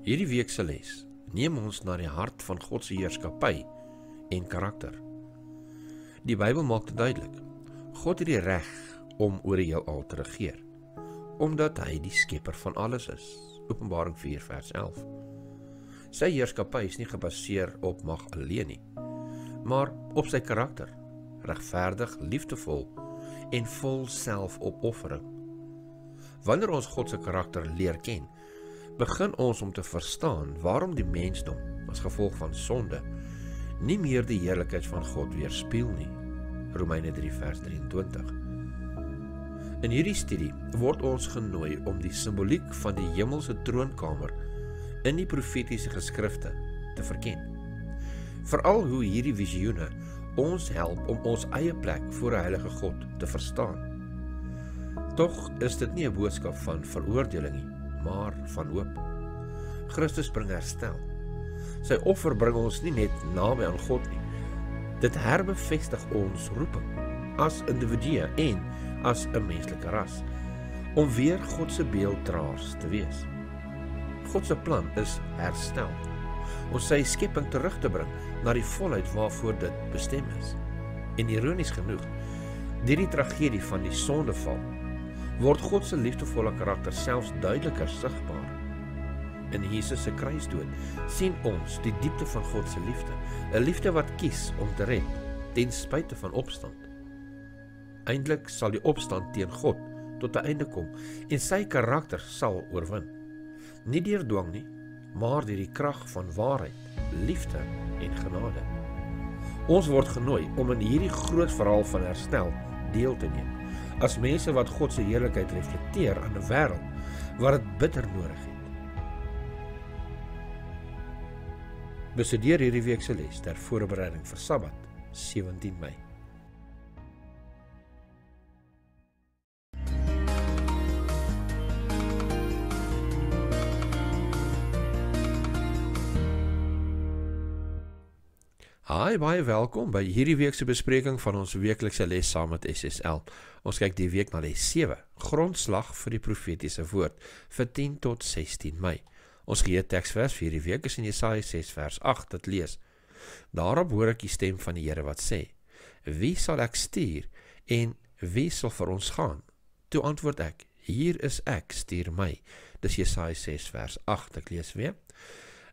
Hierdie week se les neem ons na die hart van God se heerskappy en karakter. Die Bybel maak dit duidelik. God het die reg om oor die heelal te regeer, omdat hy die skepper van alles is. Openbaring 4 vers 11. Sy heerskappy is nie gebaseer op mag alleen nie, maar op sy karakter, regverdig, liefdevol en vol selfopoffering. Wanneer ons God se karakter leer ken, begin ons om te verstaan waarom die mensdom, as gevolg van sonde, nie meer die heerlikheid van God weerspieël nie. Romeine 3 vers 23. In hierdie studie word ons genooi om die simboliek van die hemelse troonkamer in die profetiese geskrifte te verken. Veral hoe hierdie visioene ons help om ons eie plek voor 'n heilige God te verstaan. Tog is dit nie 'n boodskap van veroordeling nie, maar van hoop. Christus bring herstel. Sy offer bring ons nie net naby aan God nie. Dit herbevestig ons roeping as individue en as 'n menslike ras, om weer God se beelddraers te wees. God se plan is herstel, om sy skepping terug te bring na die volheid waarvoor dit bestem is. En ironies genoeg, deur die tragedie van die sondeval, word God se liefdevolle karakter selfs duideliker sigbaar. In Jesus se kruisdood sien ons die diepte van God se liefde, 'n liefde wat kies om te red, ten spyte van opstand. Eindelik sal die opstand teen God tot 'n einde kom en sy karakter sal oorwin. Nie deur dwang nie, maar deur die krag van waarheid, liefde en genade. Ons word genooi om in hierdie groot verhaal van herstel deel te neem, as mense wat God se heerlikheid reflekteer aan 'n wêreld wat dit bitter nodig het. Bestudeer hierdie week se les ter voorbereiding vir Sabbat, 17 Mei. Hi, baie welkom by hierdie week se bespreking van ons weeklikse les saam met SSL. Ons kyk die week na les 7, grondslag vir die profetiese woord, vir 10 tot 16 Mei. Ons geheue-teksvers vir hierdie week is in Jesaja 6 vers 8, dit lees: Daarop hoor ek die stem van die Here wat sê, wie sal ek stuur en wie sal vir ons gaan? Toe antwoord ek, hier is ek, stuur my. Dis Jesaja 6 vers 8, ek lees weer.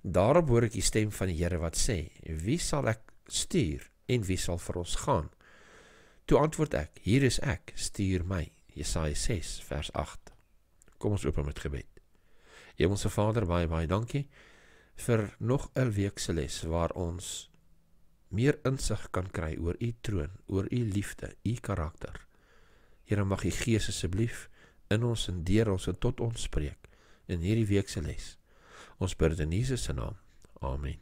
Daarop hoor ek die stem van die Here wat sê, wie sal ek stuur en wie sal vir ons gaan? Toe antwoord ek, hier is ek, stuur my. Jesaja 6 vers 8. Kom ons open met gebed. Hemelse Vader, baie dankie vir nog 'n week se les waar ons meer insig kan kry oor u troon, oor u liefde, u karakter. Here, mag u Gees asseblief in ons en deur ons en tot ons spreek in hierdie week se les. Ons bid in Jesus se naam. Amen.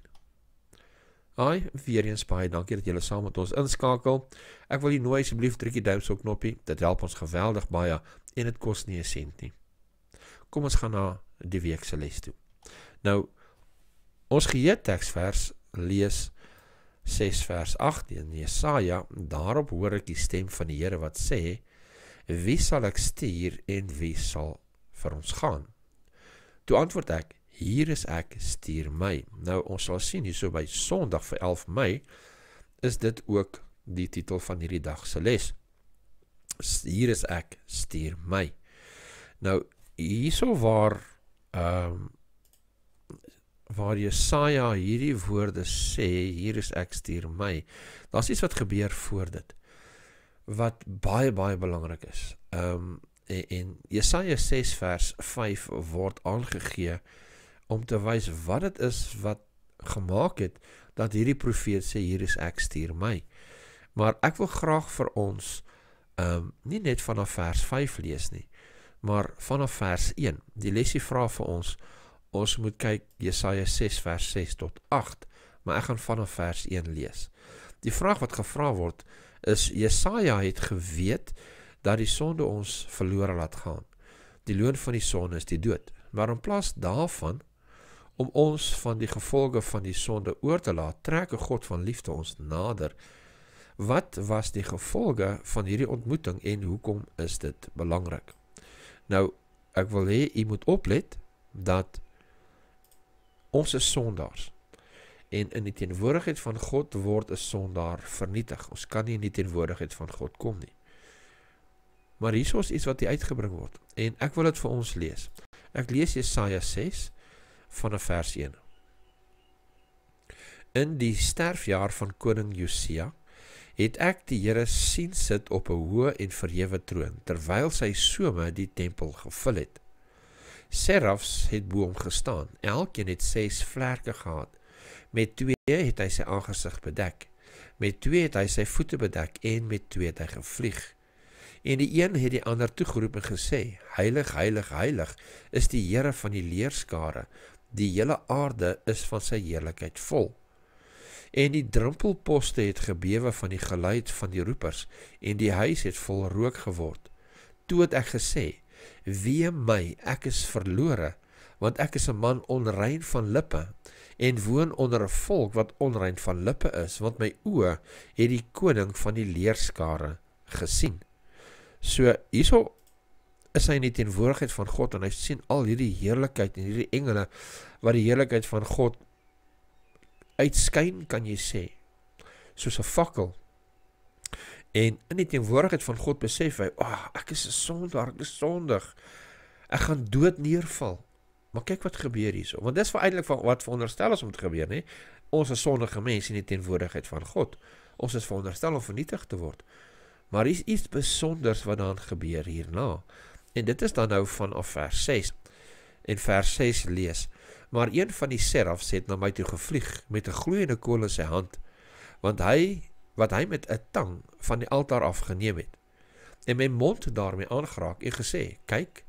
Weer eens baie dankie dat julle saam met ons inskakel. Ek wil julle nooi asseblief druk die duimsel knoppie. Dit help ons geweldig baie en dit kos nie 'n sent nie. Kom ons gaan na die week se les toe. Nou, ons geheue-teksvers lees 6 vers 8 in Jesaja. Daarop hoor ek die stem van die Here wat sê, wie sal ek stuur en wie sal vir ons gaan? Toe antwoord ek, hier is ek, stuur my. Nou, ons sal sien hierso by Sondag vir 11 Mei, is dit ook die titel van hierdie dag se les. Hier is ek, stuur my. Nou, hierso waar Jesaja hierdie woorde sê, hier is ek, stuur my, daar's iets wat gebeur voor dit, wat baie belangrik is. En Jesaja 6 vers 5 word aangegee om te wys wat dit is wat gemaak het, dat hierdie profeet sê, hier is ek, stuur my. Maar ek wil graag vir ons, nie net vanaf vers 5 lees nie, maar vanaf vers 1. Die lesie vra vir ons moet kyk Jesaja 6 vers 6 tot 8, maar ek gaan vanaf vers 1 lees. Die vraag wat gevra word, is Jesaja het geweet, dat die sonde ons verlore laat gaan. Die loon van die sonde is die dood. Maar in plaas daarvan, om ons van die gevolge van die sonde oor te laat, trek 'n God van liefde ons nader. Wat was die gevolge van hierdie ontmoeting en hoekom is dit belangrik? Nou, ek wil hê u moet oplet dat Ons is sondaars. En in die teenwoordigheid van God word 'n sondaar vernietig. Ons kan nie in die teenwoordigheid van God kom nie. Maar hierso is iets wat hier uitgebring word. En ek wil dit vir ons lees. Ek lees Jesaja 6 vanaf vers 1. In die sterfjaar van koning Josia het ek die Here sien sit op 'n hoë en verhewe troon, terwyl sy some die tempel gevul het. Serafs het bo hom gestaan, elkeen het 6 vlerke gehad. Met 2 het hy sy aangesig bedek, met 2 het hy sy voete bedek, en met 2 het hy gevlieg. En die een het die ander toegeroep en gesê, Heilig, heilig, heilig is die Here van die leerskare, die hele aarde is van sy heerlikheid vol. En die drempelposte het gebewe van die geluid van die roepers, en die huis het vol rook geword. Toe het ek gesê, wee my, ek is verlore, want ek is 'n man onrein van lippe, en woon onder 'n volk wat onrein van lippe is, want my oë het die koning van die leerskare gesien. So, hierso is hy in die teenwoordigheid van God, en hy sien al hierdie heerlikheid, en hierdie engele, wat die heerlikheid van God uitskyn, kan jy sê, soos 'n fakkel. En in die teenwoordigheid van God besef hy, ek is 'n sondaar, ek is sondig, ek gaan dood neerval. Maar kyk wat gebeur hierso, want dis eintlik wat veronderstel is om te gebeur, nee? Ons is sondige mense in die teenwoordigheid van God. Ons is veronderstel om vernietig te word. Maar hier is iets besonders wat dan gebeur hierna. En dit is dan nou vanaf vers 6. En vers 6 lees, maar een van die serafs het na my toe gevlieg, met 'n gloeiende kool in sy hand, wat hy met 'n tang van die altaar afgeneem het, en my mond daarmee aangeraak, en gesê, kyk,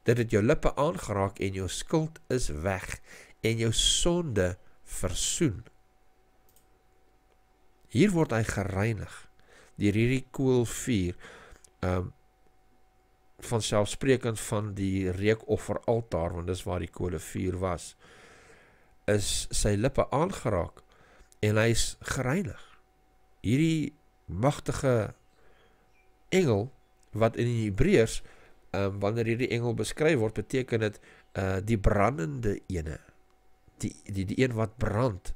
dit het jou lippe aangeraak, en jou skuld is weg, en jou sonde versoen. Hier word hy gereinig, deur hierdie koolvuur, vanselfsprekend van die reekofferaltaar, want dis waar die koolvuur was, is sy lippe aangeraak, en hy is gereinig. Hierdie magtige engel, wat in die Hebreërs, wanneer hierdie engel beskryf word, beteken dit die brandende ene, die een wat brand,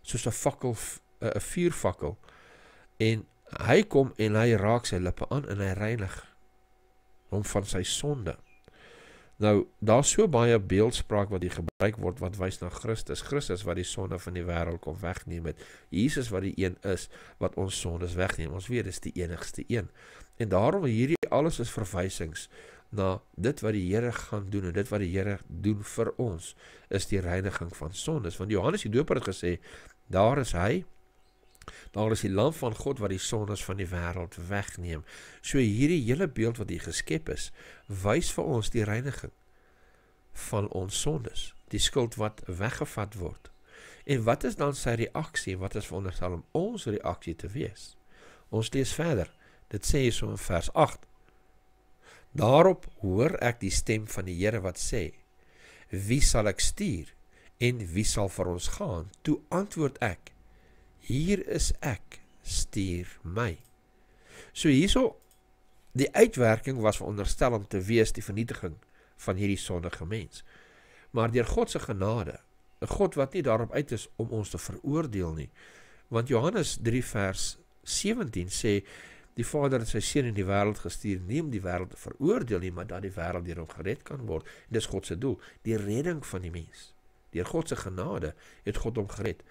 soos 'n fakkel, 'n vuurfakkel, en hy kom en hy raak sy lippe aan, en hy reinig hom van sy sonde. Nou, daar is so baie beeldspraak wat hier gebruik word, wat wys na Christus. Christus wat die sonde van die wêreld kom wegneem het. Jesus wat die een is, wat ons sondes wegneem. Ons weet, dis die enigste een. En daarom hierdie alles is verwysings na dit wat die Here gaan doen, en dit wat die Here doen vir ons, is die reiniging van sondes. Want Johannes die Doper het gesê, daar is hy, daar is die lam van God wat die sondes van die wêreld wegneem. So hierdie hele beeld wat hier geskep is, wys vir ons die reiniging van ons sondes, die skuld wat weggevat word. En wat is dan sy reaksie, wat is veronderstel om ons reaksie te wees? Ons lees verder, dit sê so in vers 8, daarop hoor ek die stem van die Here wat sê, wie sal ek stuur, en wie sal vir ons gaan? Toe antwoord ek, hier is ek, stuur my. So hierso, die uitwerking was veronderstel om te wees die vernietiging van hierdie sondige mens. Maar deur God se genade, 'n God wat nie daarop uit is om ons te veroordeel nie, want Johannes 3 vers 17 sê, die Vader het sy seun in die wêreld gestuur, nie om die wêreld te veroordeel nie, maar dat die wêreld deur hom gered kan word. En dis God se doel, die redding van die mens. Deur God se genade het God hom gered.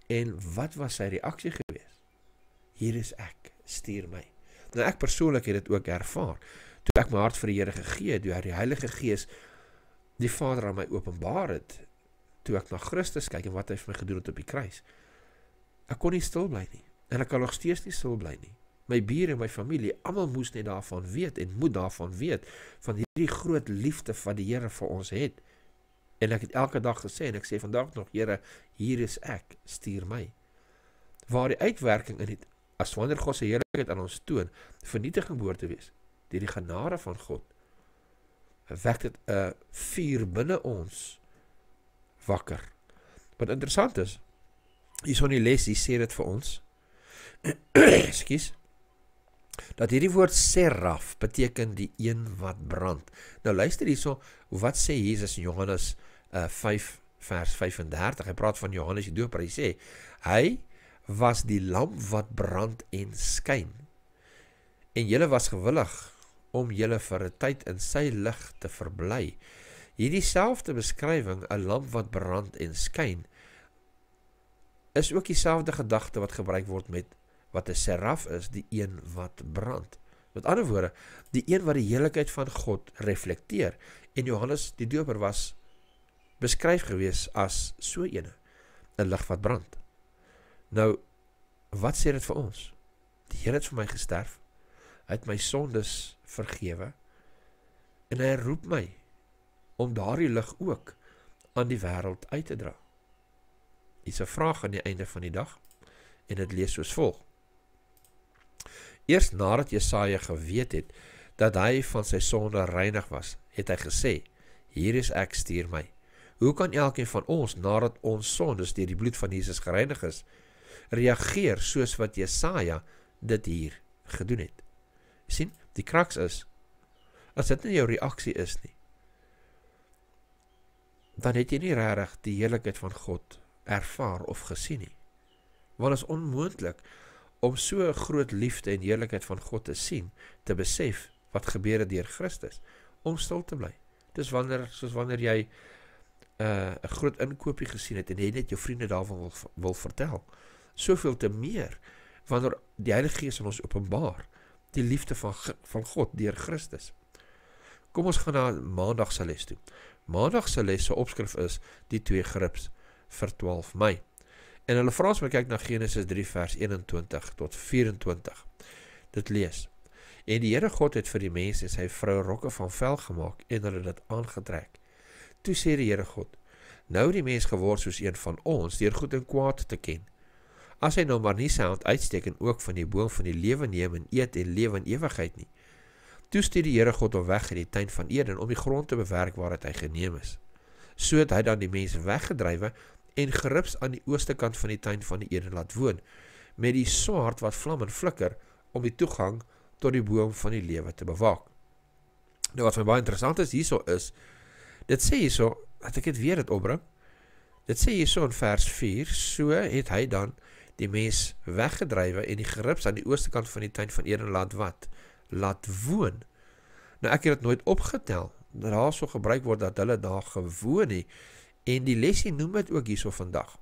En wat was sy reaksie gewees? Hier is ek, stuur my. Nou ek persoonlik het dit ook ervaar, toe ek my hart vir die Here gegee het, toe die Heilige Gees die Vader aan my openbaar het, toe ek na Christus kyk en wat hy vir my gedoen het op die kruis. Ek kon nie stil bly nie, en ek kan nog steeds nie stil bly nie. My bure en my familie, almal moes net daarvan weet, en moet daarvan weet, van hierdie groot liefde wat die Here vir ons het. En ek het elke dag gesê, en ek sê vandag nog, Here, hier is ek, stuur my. Waar die uitwerking in het, as wanneer God se heerlikheid aan ons toon, vernietiging behoort te wees, deur die genade van God, wek dit 'n vuur binne ons wakker. Wat interessant is, hierso in die les, hier sê dit vir ons, ekskuus, dat hierdie woord seraf beteken die een wat brand. Nou luister hierso, wat sê Jesus in Johannes 5 vers 35, hy praat van Johannes die Doper, hy sê, hy was die lamp wat brand en skyn, en julle was gewillig om julle vir 'n tyd in sy lig te verbly. Hierdie selfde beskrywing, 'n lamp wat brand en skyn, is ook dieselfde gedagte wat gebruik word met wat 'n seraf is, die een wat brand. Met ander woorde, die een wat die heerlikheid van God reflekteer, en Johannes die Doper was beskryf gewees as so ene, 'n lig wat brand. Nou, wat sê dit vir ons? Die Here het vir my gesterf, hy het my sondes vergewe, en hy roep my om daardie lig ook aan die wêreld uit te dra. Hier's 'n vraag aan die einde van die dag, en dit lees soos volg. Eers nadat Jesaja geweet het, dat hy van sy sonde reinig was, het hy gesê, hier is ek, stuur my. Hoe kan elkeen van ons, nadat ons sondes deur die bloed van Jesus gereinig is, reageer soos wat Jesaja dit hier gedoen het? Sien, die kraks is, as dit nie jou reaksie is nie, dan het jy nie regtig die heerlikheid van God ervaar of gesien nie. Want het is onmoontlik om so groot liefde en heerlikheid van God te sien, te besef wat gebeur het deur Christus, om stil te bly. Dis soos wanneer jy 'n groot inkoopie gesien het en jy net jou vriende daarvan wil vertel. Soveel te meer wanneer die Heilige Gees aan ons openbaar die liefde van God deur Christus. Kom ons gaan na Maandag se les toe. Maandag se les se opskrif is die 2 grips vir 12 Mei. En hulle vra ons maar kyk na Genesis 3 vers 21 tot 24. Dit lees: En die Here God het vir die mens en sy vrou rokke van vel gemaak en hulle dit aangetrek. Toe sê die Here God: Nou die mens geword soos een van ons, deur goed en kwaad te ken. As hy nou maar nie sy hand uitsteek en ook van die boom van die lewe neem en eet en lewe in ewigheid nie. Toe stuur die Here God hom weg in die tuin van Eden om die grond te bewerk waaruit hy geneem is. So het hy dan die mens weggedrywe en geribs aan die ooste kant van die tuin van die Eden laat woon, met die swaard wat vlam en flikker, om die toegang tot die boom van die lewe te bewaak. Nou wat vir my baie interessant is hierso is, dit sê hierso, dat ek het weer dit opbring, dit sê hierso in vers 4, so het hy dan die mens weggedrywe en die geribs aan die ooste kant van die tuin van Eden laat wat? Laat woon. Nou ek het dit nooit opgetel, dat daar so gebruik word dat hulle daar gewoon het, en die lesie noem het ook hierso vandag.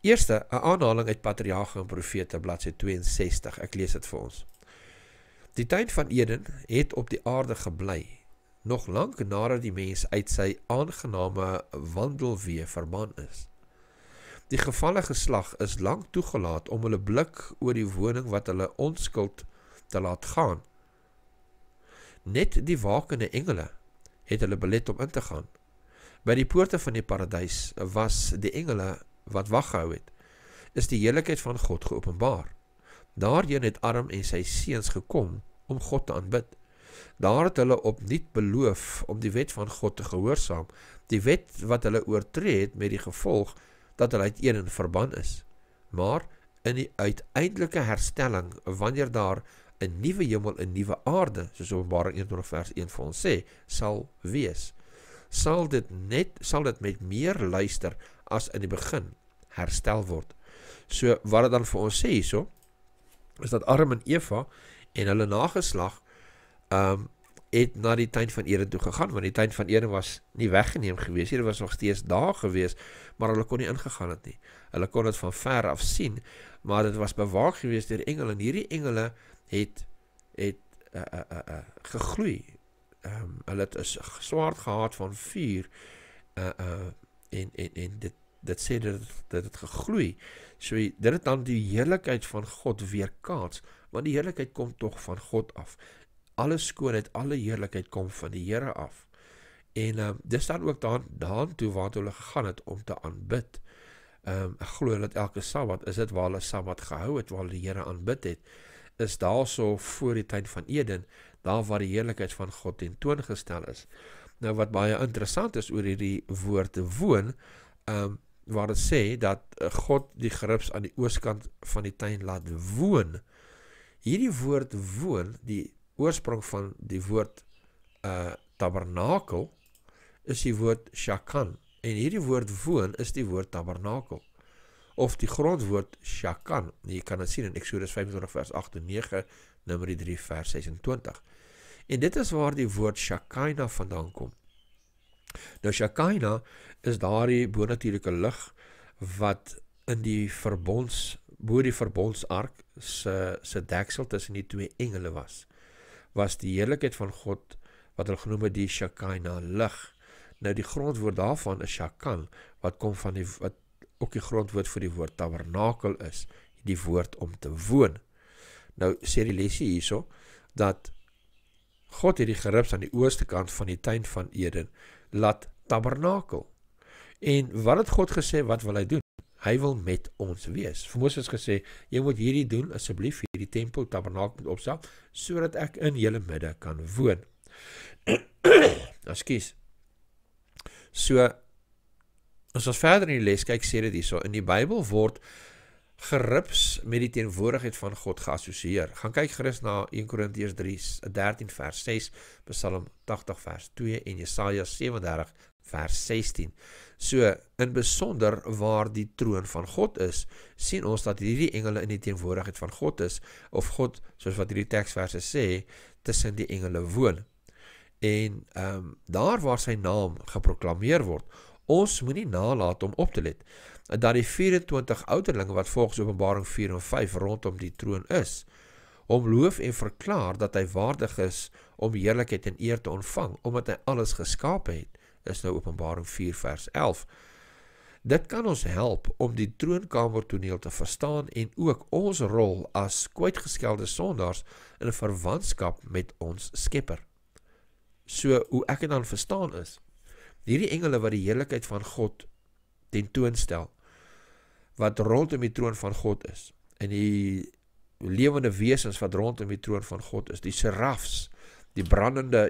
Eerste, 'n aanhaling uit Patriarge en Profete, bladsy 62, ek lees dit vir ons. Die tuin van Eden het op die aarde gebly, nog lank nadat die mens uit sy aangename wandelweë verban is. Die gevalle geslag is lank toegelaat om hulle blik oor die woning wat hulle onskuld te laat gaan. Net die wakende engele het hulle belet om in te gaan. By die poorte van die paradys was die engele wat wag gehou het, is die heerlikheid van God geopenbaar. Daarheen het Adam en sy seuns gekom om God te aanbid. Daar het hulle opnuut beloof om die wet van God te gehoorsaam, die wet wat hulle oortree het met die gevolg dat hulle uit Eden verban is. Maar in die uiteindelike herstelling, wanneer daar 'n nuwe hemel en nuwe aarde, soos Openbaring 21 vers 1 vir ons sê, sal wees, sal dit met meer luister as in die begin herstel word. So wat dit dan vir ons sê hierso, is dat Adam en Eva en hulle nageslag het na die tuin van Eden toe gegaan, want die tuin van Eden was nie weggeneem gewees, hier was nog steeds daar gewees, maar hulle kon nie ingegaan het nie. Hulle kon dit van ver af sien, maar dit was bewaak gewees deur engele, en hierdie engele het gegloei. Hulle het 'n swaard gehad van vuur, en dit sê dat het gegloei. So dit het dan die heerlikheid van God weerkaats, want die heerlikheid kom tog van God af. Alle skoonheid, alle heerlikheid kom van die Here af. En dis dan ook daan toe waar hulle gegaan het om te aanbid. Ek glo dat elke Sabbat, is dit waar hulle Sabbat gehou het, waar hulle die Here aanbid het, is daar so voor die tuin van Eden, daar waar die heerlikheid van God tentoongestel is. Nou wat baie interessant is oor hierdie woord woon, waar het sê dat God die geribs aan die oostkant van die tuin laat woon. Hierdie woord woon, die oorsprong van die woord tabernakel, is die woord shakan, En hierdie woord woon is die woord tabernakel, of die grondwoord shakan. Jy kan dit sien in Eksodus 25 vers 8 en 9, Numeri 3 vers 26. En dit is waar die woord Shekinah vandaan kom. Nou Shekinah is daardie bonatuurlike lig wat in die bo die verbondsark se deksel tussen die twee engele was die heerlikheid van God, wat hulle genoem het die Shekinah lig. Nou die grondwoord daarvan is Shakan, wat kom van wat ook die grondwoord vir die woord tabernakel is, die woord om te woon. Nou sê die lesie hierso, dat God het die geribs aan die ooste kant van die tuin van Eden laat tabernakel. En wat het God gesê, wat wil hy doen? Hy wil met ons wees. Vir Moses gesê, jy moet hierdie doen, asseblief hierdie tempel, tabernakel moet opstel, sodat ek in julle midde kan woon. Ekskuus. So, as ons verder in die les kyk, sê dit hierso, in die Bybel word geribs met die teenwoordigheid van God geassosieer. Gaan kyk gerus na 1 Korintiërs 13 vers 6, Psalm 80 vers 2 en Jesaja 37 vers 16. So, in besonder waar die troon van God is, sien ons dat hierdie engele in die teenwoordigheid van God is, of God, soos wat hierdie teksverse sê, tussen die engele woon. En daar waar sy naam geproklameer word, ons moet nie nalaat om op te let, dat die 24 ouderlinge wat volgens Openbaring 4 en 5 rondom die troon is, om loof en verklaar dat hy waardig is om heerlikheid en eer te ontvang, omdat hy alles geskape het, is nou Openbaring 4 vers 11. Dit kan ons help om die troonkamertoneel te verstaan en ook ons rol as kwytgeskelde sondaars in verwantskap met ons Skepper. So, hoe ek het dan verstaan is, hierdie engele wat die heerlikheid van God tentoonstel, wat rondom die troon van God is, en die lewende wesens wat rondom die troon van God is, die serafs, die brandende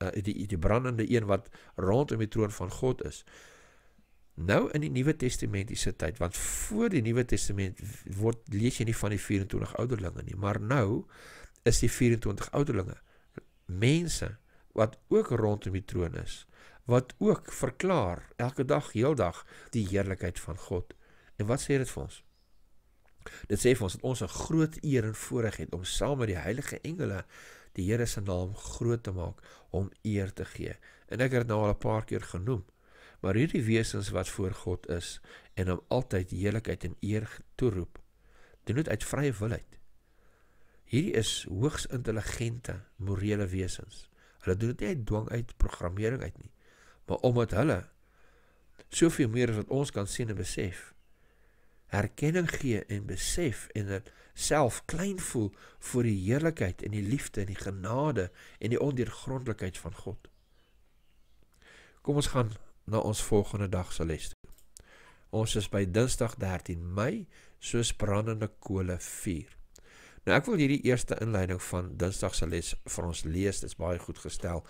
een wat rondom die troon van God is. Nou in die Nuwe Testamentiese tyd, want voor die Nuwe Testament lees jy nie van die 24 ouderlinge nie, maar nou is die 24 ouderlinge mense wat ook rondom die troon is, wat ook verklaar, elke dag, heeldag, die heerlikheid van God. En wat sê dit vir ons? Dit sê vir ons dat ons 'n groot eer en voorreg het om saam met die heilige engele die Here se naam groot te maak, om eer te gee. En ek het dit nou al 'n paar keer genoem, maar hierdie wesens wat voor God is, en hom altyd heerlikheid en eer toeroep, doen dit uit vrye wilheid. Hierdie is hoogs intelligente, morele wesens. Hulle doen dit nie uit dwang uit, programmering uit nie, maar omdat hulle, soveel meer as wat ons kan sien en besef, herkenning gee en besef en dit self klein voel voor die heerlikheid en die liefde en die genade en die ondeurgrondelikheid van God. Kom ons gaan na ons volgende dag se les toe. Ons is by Dinsdag 13 Mei, soos brandende kole vuur. Nou ek wil hierdie eerste inleiding van Dinsdag se les vir ons lees, dit is baie goed gestel.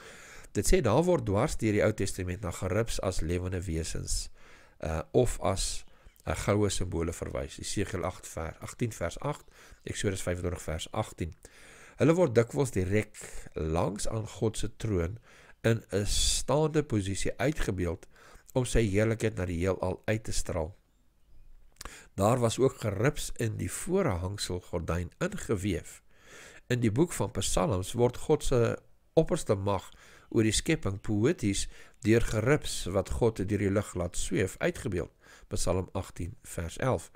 Dit sê daar word dwars deur die Ou Testament na geribs as lewende wesens, of as goue simbole verwys. Esegiel 18 vers 8, Eksodus 25 vers 18. Hulle word dikwels direk langs aan God se troon in 'n staande posisie uitgebeeld om sy heerlikheid na die heelal uit te straal. Daar was ook geribs in die voorhangsel gordyn ingeweef. In die boek van Psalms word God se opperste mag oor die skepping poëties deur geribs wat God deur die lug laat sweef uitgebeeld. Psalm 18 vers 11.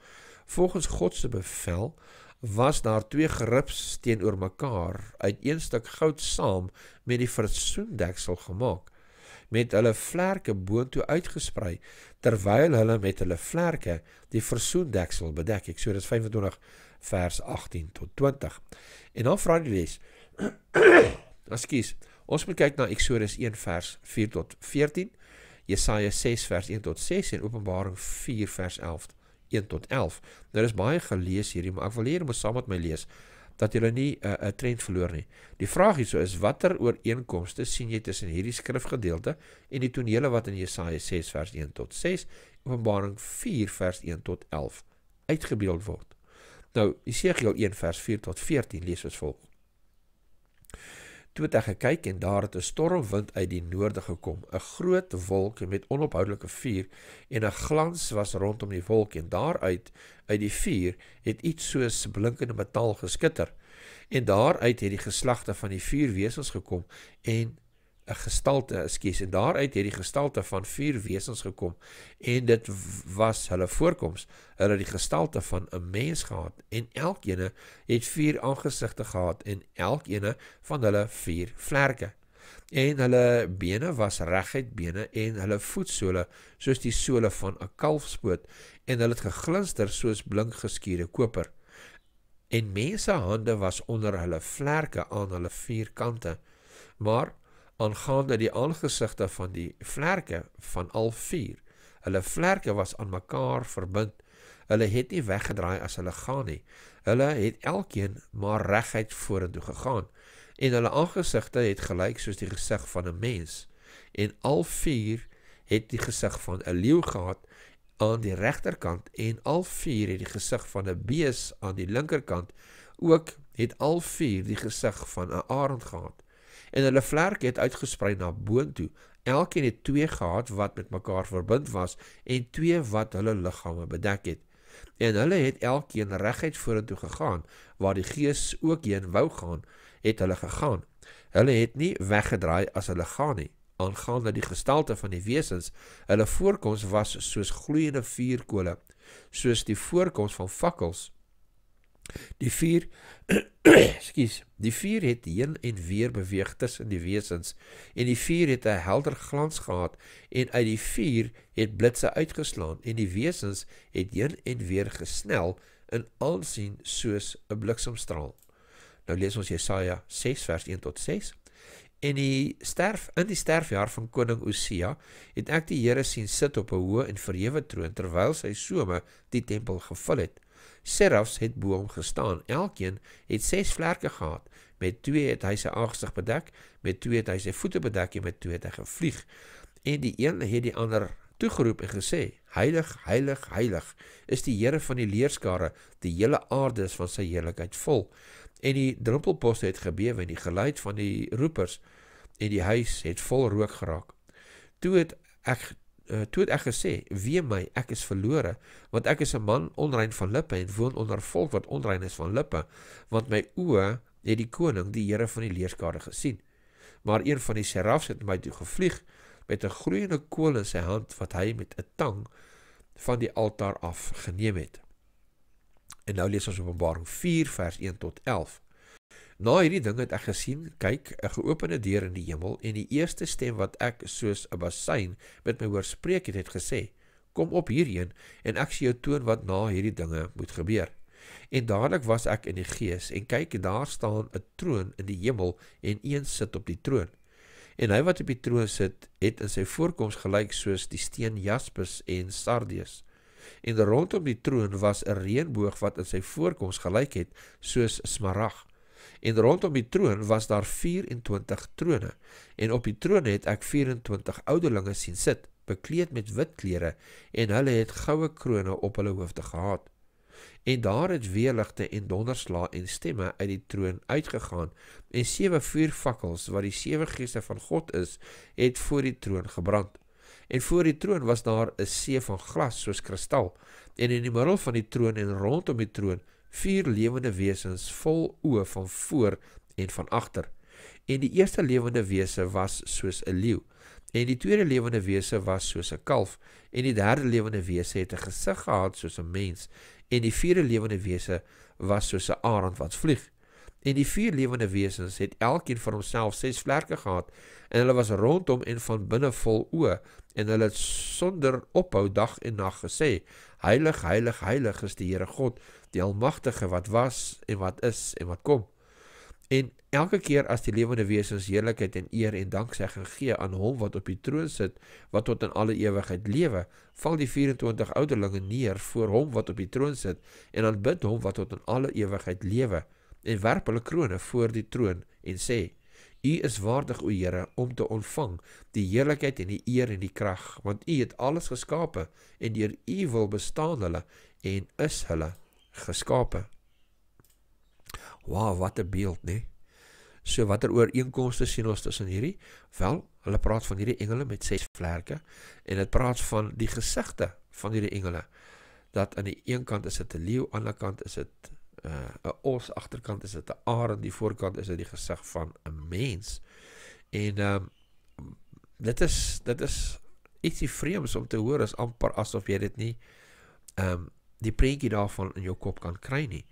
Volgens God se bevel was daar 2 geribs teenoor mekaar uit 1 stuk goud saam met die versoendeksel gemaak, met hulle vlerke boontoe uitgesprei, terwyl hulle met hulle vlerke die versoendeksel bedek. Eksodus 25 vers 18 tot 20. En dan vra die les, ons moet kyk na Eksodus 1 vers 4 tot 14, Jesaja 6 vers 1 tot 6 en Openbaring 4 vers 1 tot 11. Nou is baie gelees hierdie, maar ek wil hier moet saam met my lees, dat julle nie 'n trend verloor nie. Die vraag hierso is, watter ooreenkomste sien jy tussen hierdie skrifgedeelte en die tonele wat in Jesaja 6 vers 1 tot 6, Openbaring 4 vers 1 tot 11 uitgebeeld word? Nou, Esegiel 1 vers 4 tot 14 lees ons volg. Toe het ek gekyk en daar het 'n stormwind uit die noorde gekom, 'n groot wolk met onophoudelike vuur en 'n glans was rondom die wolk en daaruit, uit die vuur, het iets soos blinkende metaal geskitter. En daaruit het die geslagte van die 4 wesens gekom en 'n gestalte, en daaruit het die gestalte van 4 wesens gekom en dit was hulle voorkoms, hulle die gestalte van 'n mens gehad en elkene het 4 aangesigte gehad en elkene van hulle 4 vlerke. En hulle bene was reguit bene en hulle voetsole soos die sole van 'n kalfspoot en hulle het geglinster soos blink geskuurde koper. En mense hande was onder hulle vlerke aan hulle 4 kante, maar aangaande die aangesigte van die vlerke van al 4, hulle vlerke was aan mekaar verbind, hulle het nie weggedraai as hulle gaan nie, hulle het elkeen maar reguit vorentoe gegaan, en hulle aangesigte het gelyk soos die gesig van 'n mens, en al 4 het die gesig van 'n leeu gehad aan die regterkant, en al 4 het die gesig van 'n bees aan die linkerkant, ook het al 4 die gesig van 'n arend gehad. En hulle vlerke het uitgesprei na boontoe, elkeen het 2 gehad wat met mekaar verbind was, en 2 wat hulle liggame bedek het. En hulle het elkeen reguit vorentoe gegaan, waar die Gees ook heen wou gaan, het hulle gegaan. Hulle het nie weggedraai as hulle gaan nie, aangaande die gestalte van die wesens, hulle voorkoms was soos gloeiende vuurkole, soos die voorkoms van fakkels. Die 4 het heen en weer beweeg tussen die wesens, en die 4 het 'n helder glans gehad, en uit die 4 het blitse uitgeslaan, en die wesens het heen en weer gesnel, in aansien soos 'n bliksemstraal. Nou lees ons Jesaja 6 vers 1 tot 6. In die sterfjaar van koning Osia het ek die Here sien sit op 'n hoë en verhewe troon, terwyl sy some die tempel gevul het. Serafs het bo hom gestaan, elkeen het 6 vlerke gehad, met 2 het hy sy aangesig bedek, met 2 het hy sy voete bedek en met 2 het hy gevlieg. En die een het die ander toegeroep en gesê, Heilig, heilig, heilig is die Here van die leerskare, die hele aarde is van sy heerlikheid vol. En die druppelposte het gebewe en die geluid van die roepers en die huis het vol rook geraak. Toe het ek gesê, wee my, ek is verlore, want ek is 'n man onrein van lippe en woon onder volk wat onrein is van lippe, want my oë het die koning, die Here van die leerskare gesien. Maar een van die serafs het my toe gevlieg, met 'n gloeiende kool in sy hand, wat hy met 'n tang van die altaar af geneem het. En nou lees ons Openbaring 4 vers 1 tot 11. Na hierdie ding het ek gesien, kyk, 'n geopende deur in die hemel, en die eerste stem wat ek soos 'n bassein met my hoor spreek het gesê, kom op hierheen, en ek sal jou toon wat na hierdie dinge moet gebeur. En dadelik was ek in die gees, en kyk, daar staan 'n troon in die hemel, en een sit op die troon. En hy wat op die troon sit, het in sy voorkoms gelyk soos die steen jaspis en sardius. En rondom die troon was 'n reënboog wat in sy voorkoms gelyk het soos smarag. En rondom die troon was daar 24 trone, en op die trone het ek 24 ouderlinge sien sit, bekleed met wit klere, en hulle het goue krone op hulle hoofde gehad. En daar het weerligte en donderslaa en stemme uit die troon uitgegaan, en 7 vuurvakkels, wat die 7 geeste van God is, het voor die troon gebrand. En voor die troon was daar 'n see van glas soos kristal, en in die middel van die troon en rondom die troon 4 lewende wesens vol oë van voor en van agter. En die eerste lewende wese was soos 'n leeu, en die tweede lewende wese was soos 'n kalf, en die derde lewende wese het 'n gesig gehad soos 'n mens, en die vierde lewende wese was soos 'n arend wat vlieg. En die 4 lewende wesens het elkeen van homself 6 vlerke gehad, en hulle was rondom en van binne vol oë, en hulle het sonder ophou dag en nag gesê, Heilig, heilig, heilig is die Here God, die Almagtige, wat was en wat is en wat kom. En elke keer as die lewende wesens heerlikheid en eer en danksegging gee aan hom wat op die troon sit, wat tot in alle ewigheid lewe, val die 24 ouderlinge neer voor hom wat op die troon sit, en aanbid hom wat tot in alle ewigheid lewe, en werp hulle krone voor die troon en sê, U is waardig, o Here, om te ontvang die heerlikheid en die eer en die krag, want U het alles geskape, en deur U wil bestaan hulle, en is hulle geskape. Wow, wat 'n beeld, nee? So watter ooreenkomste sien ons tussen hierdie? Wel, hulle praat van hierdie engele met 6 vlerke, en het praat van die gesigte van hierdie engele, dat aan die een kant is dit 'n leeu, aan die ander kant is dit 'n os, agterkant is dit 'n arend, die voorkant is dit die gesig van 'n mens. En dit is ietsie vreemds om te hoor, is amper asof jy dit nie die prentjie daarvan in jou kop kan kry nie.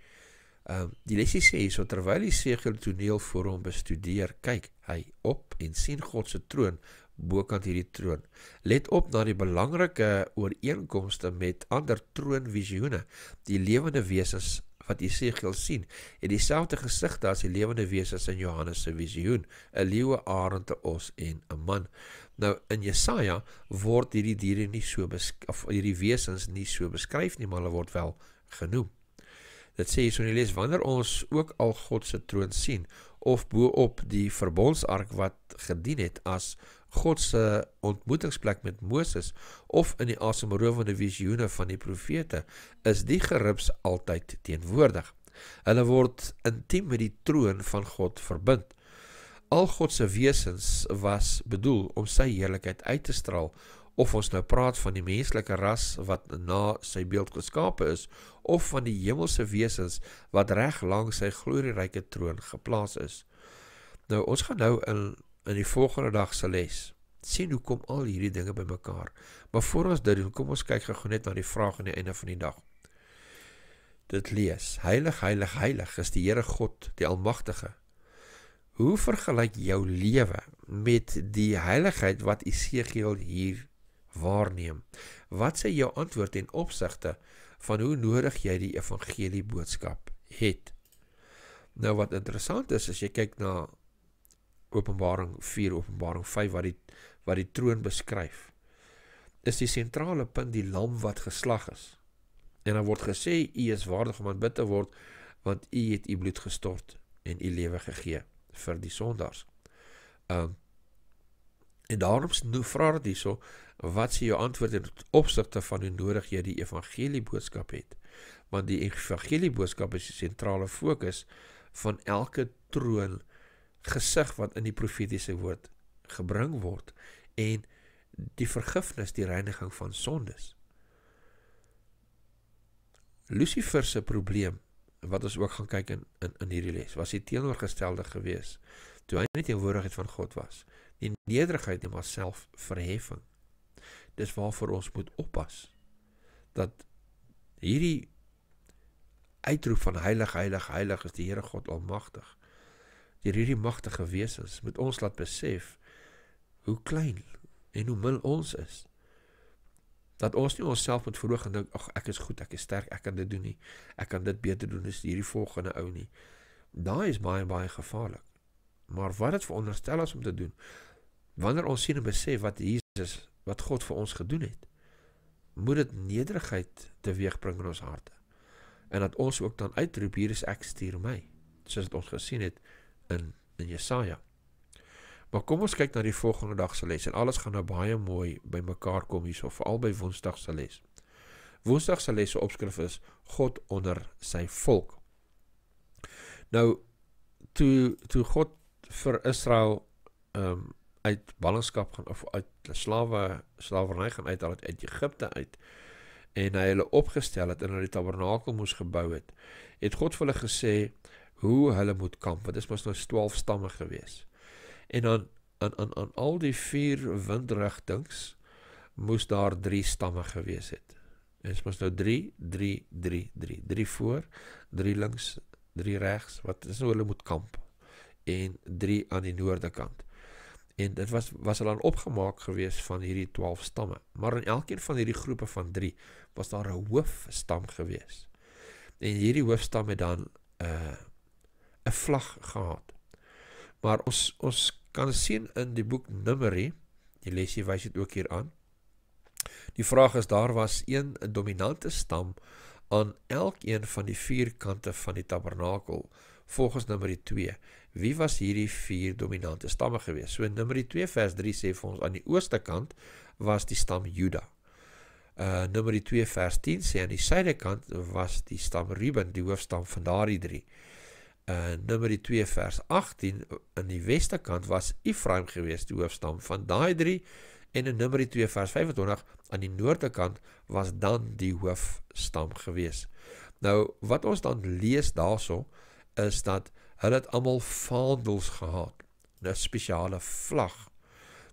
Die lesie sê hierso, terwyl Jesegiel die toneel voor hom bestudeer, kyk hy op en sien God se troon bokant hierdie troon. Let op na die belangrike ooreenkomste met ander troonvisioene. Die lewende wesens wat Jesegiel sien, het dieselfde gesigte as die lewende wesens in Johannes se visioen, 'n leeu, 'n arend, 'n os en 'n man. Nou in Jesaja word hierdie diere nie so of hierdie wesens nie so beskryf nie, maar hulle word wel genoem. Dit sê hier so in die lees, wanneer ons ook al God se troon sien, of bo-op die verbondsark wat gedien het as God se ontmoetingsplek met Moses, of in die asemrowende visioene van die profete, is die geribs altyd teenwoordig. Hulle word intiem met die troon van God verbind. Al God se wesens was bedoel om sy heerlikheid uit te straal, of ons nou praat van die menslike ras wat na sy beeld geskape is, of van die hemelse wesens wat reg langs sy glorieryke troon geplaas is. Nou, ons gaan nou in die volgende dag se les sien hoe kom al hierdie dinge bymekaar. Maar voor ons dit doen, kom ons kyk gou net na die vraag aan die einde van die dag. Dit lees, heilig, heilig, heilig is die Here God, die Almagtige. Hoe vergelyk jou lewe met die heiligheid wat Jesegiel hier waarneem? Wat sê jou antwoord ten opsigte van hoe nodig jy die evangelie boodskap het? Nou wat interessant is, as jy kyk na Openbaring 4, Openbaring 5, wat die troon beskryf, is die sentrale punt die lam wat geslag is. En dan word gesê, u is waardig om aanbid te word, want u het u bloed gestort en u lewe gegee vir die sondaars. En daarom vra dit hierso, wat sê jou antwoord in opsigte van hoe nodig jy die evangelie boodskap het? Want die evangelie boodskap is die sentrale fokus van elke troon gesig wat in die profetiese woord gebring word, en die vergifnis, die reiniging van sondes. Lucifer se probleem, wat ons ook gaan kyk in hierdie les, was die teenoorgestelde gewees, toe hy nie teenwoordigheid van God was, die nederigheid en maar selfverheffing. Dis waarvoor ons moet oppas, dat hierdie uitroep van heilig, heilig, heilig is die Here God Almagtig, deur hierdie magtige wesens, moet ons laat besef, hoe klein en hoe min ons is, dat ons nie onsself moet verhoog en dink, ag, ek is goed, ek is sterk, ek kan dit doen nie, ek kan dit beter doen as hierdie volgende ou nie. Daai is baie, baie gevaarlik. Maar wat dit veronderstel is om te doen, wanneer ons sien en besef wat Jesus, wat God vir ons gedoen het, moet dit nederigheid teweegbring in ons harte. En dat ons ook dan uitroep, hier is ek, stuur my, soos het ons gesien het in Jesaja. Maar kom ons kyk na die volgende dag se les, en alles gaan nou baie mooi by mekaar kom hierso, veral by Woensdag se les. Woensdag se les se opskrif is, God onder sy volk. Nou, toe God vir Israel uit ballingskap gaan, of uit slawerny gaan uithaal uit Egipte uit, en hy hulle opgestel het, en hulle die tabernakel moes gebou het, het God vir hulle gesê, hoe hulle moet kamp, want dit was nou 12 stamme gewees. En aan al die 4 windrigtings moes daar 3 stamme gewees het. En dit was nou 3, 3, 3, 3. 3 voor, 3 links, 3 regs, wat is nou hulle moet kamp. En 3 aan die noorde kant. En dit was hulle aan opgemaak gewees van hierdie 12 stamme. Maar in elkeen van hierdie groepe van 3 was daar 'n hoofstam gewees. En hierdie hoofstam het dan 'n vlag gehad. Maar ons kan sien in die boek Numeri, die lesie wys dit ook hier aan, die vraag is, daar was 'n dominante stam aan elkeen van die 4 kante van die tabernakel, volgens Numeri 2. Wie was hierdie 4 dominante stamme gewees? So in Numeri 2 vers 3 sê vir ons, aan die ooste kant was die stam Juda. Numeri 2 vers 10 sê, aan die suide kant was die stam Ruben, die hoofstam van daardie 3. Numeri 2 vers 18, in die weste kant was Ephraim gewees, die hoofstam van daai 3, en in Numeri 2 vers 25, aan die noorde kant, was dan die hoofstam gewees. Nou, wat ons dan lees daarso, is dat hulle het almal vaandels gehad, 'n spesiale vlag.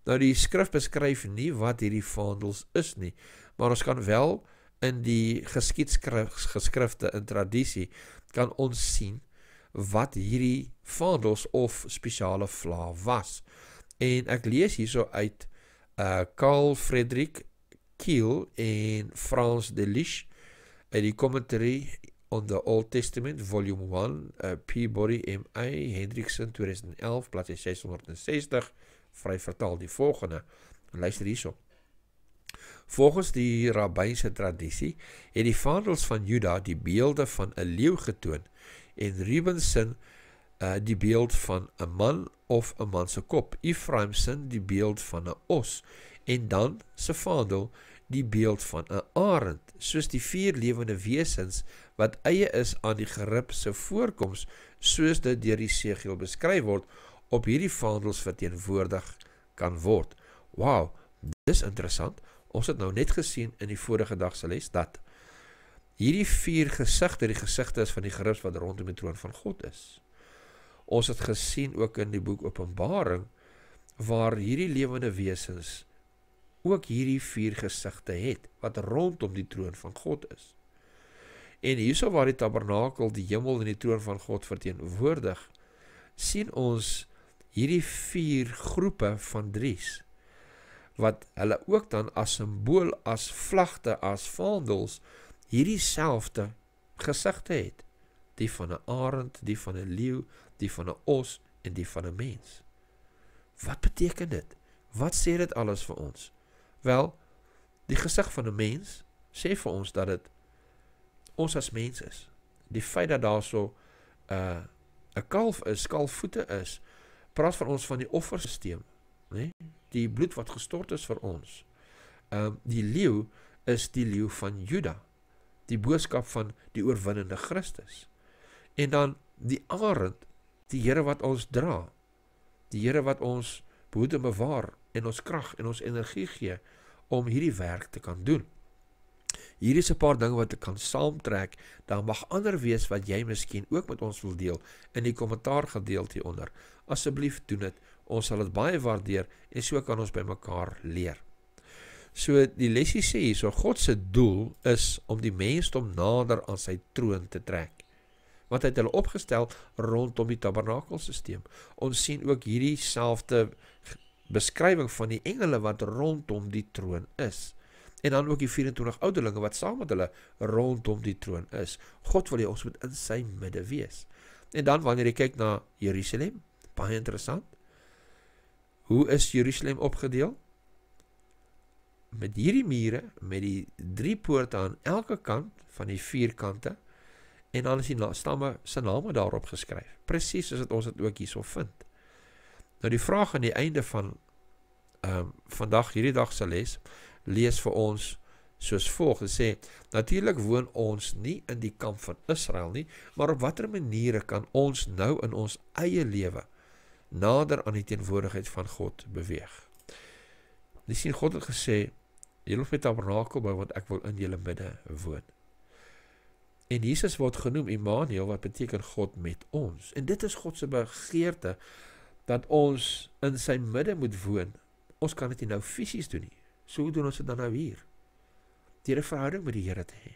Nou, die skrif beskryf nie wat hierdie vaandels is nie, maar ons kan wel in die geskrifte en tradisie, kan ons sien wat hierdie vaandels of spesiale vlae was. En ek lees hierso uit Carl Friedrich Kiel en Frans de Lich uit die Commentary on the Old Testament, volume 1, Peabody M.A. Hendrickson 2011, bladsy 660, vry vertaal die volgende. Luister hierso. Volgens die rabbynse tradisie het die vaandels van Juda die beelde van 'n leeu getoon en Reubensin die beeld van 'n man of 'n man se kop, Ephraimsin die beeld van 'n os en dan se vaandel die beeld van 'n arend, soos die 4 lewende wesens wat eie is aan die gerib se voorkoms, soos dit deur Jesegiel beskryf word, op hierdie vaandels verteenwoordig kan word. Wow, dis interessant. Ons het nou net gesien in die vorige dag se les dat hierdie 4 gesigte, die gesigte is van die geribs wat rondom die troon van God is. Ons het gesien ook in die boek Openbaring, waar hierdie lewende wesens ook hierdie 4 gesigte het, wat rondom die troon van God is. En hierso waar die tabernakel die hemel en die troon van God verteenwoordig, sien ons hierdie 4 groepe van dries, wat hulle ook dan as symbool, as vlagte, as vaandels, hierdie selfde gesigte het. Die van 'n arend, die van 'n leeu, die van 'n os en die van 'n mens. Wat beteken dit? Wat sê dit alles vir ons? Wel, die gesig van 'n mens sê vir ons dat dit ons as mens is. Die feit dat daar so 'n kalf is, kalfvoete is, praat van ons van die offersysteem, nee? Die bloed wat gestort is vir ons. Die leeu is die leeu van Juda, die boodskap van die oorwinnende Christus. En dan die arend, die Here wat ons dra, die Here wat ons behoed en bewaar, en ons krag en ons energie gee, om hierdie werk te kan doen. Hier is 'n paar dinge wat ek kan saamtrek, daar mag ander wees wat jy miskien ook met ons wil deel, in die kommentaar gedeelte hieronder. Asseblief doen dit, ons sal dit baie waardeer, en so kan ons by mekaar leer. So die lesie sê hier, so God se doel is om die mensdom nader aan sy troon te trek. Want hy het hulle opgestel rondom die tabernakelsysteem. Ons sien ook hierdie selfde beskrywing van die engele wat rondom die troon is. En dan ook die 24 ouderlinge wat saam met hulle rondom die troon is. God wil hê ons moet in sy midde wees. En dan wanneer jy kyk na Jerusalem, baie interessant. Hoe is Jerusalem opgedeel? Met hierdie mure, met die 3 poorte aan elke kant van die 4 kante, en dan is die stamme se name daarop geskryf. Presies soos ons dit ook hierso vind. Nou die vraag aan die einde van vandag, hierdie dag se les, lees vir ons soos volg. Dit sê, natuurlik woon ons nie in die kamp van Israel nie, maar op watter maniere kan ons nou in ons eie lewe nader aan die teenwoordigheid van God beweeg? Jy sien, God het gesê, julle moet my tabernakel bou, want ek wil in julle midde woon. En Jesus word genoem Immanuel, wat beteken God met ons. En dit is God se begeerte, dat ons in sy midde moet woon. Ons kan dit nie nou fisies doen nie. So hoe doen ons dit dan nou hier? Deur 'n verhouding met die Here te hê.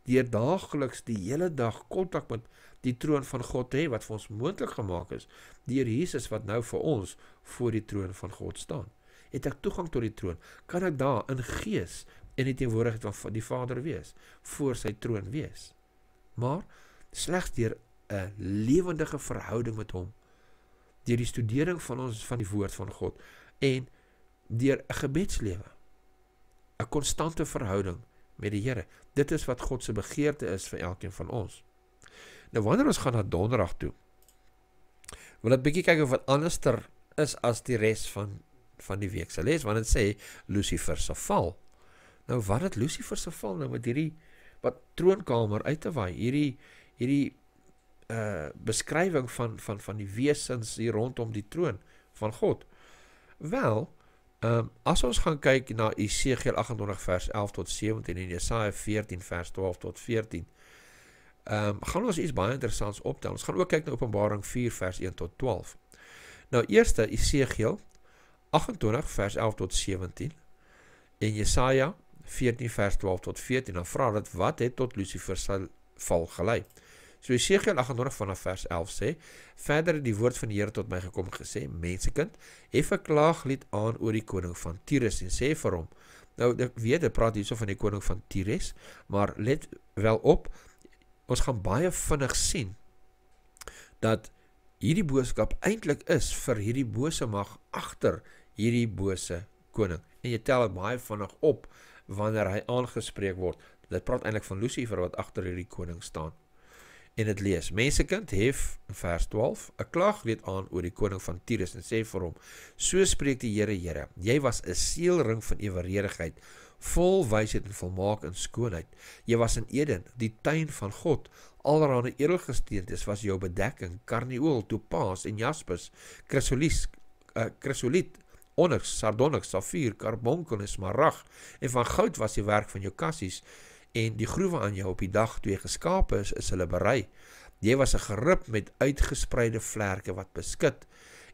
Deur daagliks die hele dag kontak met die troon van God te hê, wat vir ons moontlik gemaak is, deur Jesus wat nou vir ons voor die troon van God staan. Het ek toegang tot die troon? Kan ek daar in gees en die teenwoordigheid van die Vader wees, voor sy troon wees? Maar slegs deur 'n lewendige verhouding met hom, deur die studering van die woord van God, en deur 'n gebedslewe, 'n konstante verhouding met die Here. Dit is wat God se begeerte is vir elkeen van ons. Nou wanneer ons gaan na donderdag toe, wil ek bietjie kyk of wat anderster is as die res van die week se les, want dit sê Lucifer se val. Nou wat het Lucifer se val nou met hierdie wat troonkamer uit te waai, hierdie beskrywing van die wesens hier rondom die troon van God? Wel, as ons gaan kyk na Esegiel 28 vers 11 tot 17 en Jesaja 14 vers 12 tot 14, gaan ons iets baie interessants optel. Ons gaan ook kyk na Openbaring 4 vers 1 tot 12. Nou eerste Esegiel 28 vers 11 tot 17 en Jesaja 14 vers 12 tot 14, dan vra dit, wat het tot Lucifer se val gelei? So Esegiel 28 vanaf vers 11 sê, verder het die woord van die Here tot my gekom gesê, mensekind, hef 'n klaaglied aan oor die koning van Tyrus en sê vir hom, nou ek weet, dit praat hierso van die koning van Tyrus, maar let wel op, ons gaan baie vinnig sien, dat hierdie boodskap eintlik is vir hierdie bose mag agter hierdie bose koning, en jy tel het baie vinnig op, wanneer hy aangespreek word, dit praat eintlik van Lucifer wat agter hierdie koning staan. En het lees, mensekind, hef, vers 12, 'n klaaglied aan oor die koning van Tyrus en sê vir hom, so spreek die Here, jy was 'n seelring van eweredigheid, vol wysheid en volmaak in skoonheid. Jy was in Eden, die tuin van God, allerhande edelgesteentes was jou bedekking, karnieool, topaas en jaspis, chrysoliet, onyx, sardonyx, safier, karbonkel en smarag, en van goud was die werk van jou kassies, en die groewe aan jou op die dag toe jy geskape is hulle berei. Jy was 'n gerib met uitgespreide vlerke wat beskit,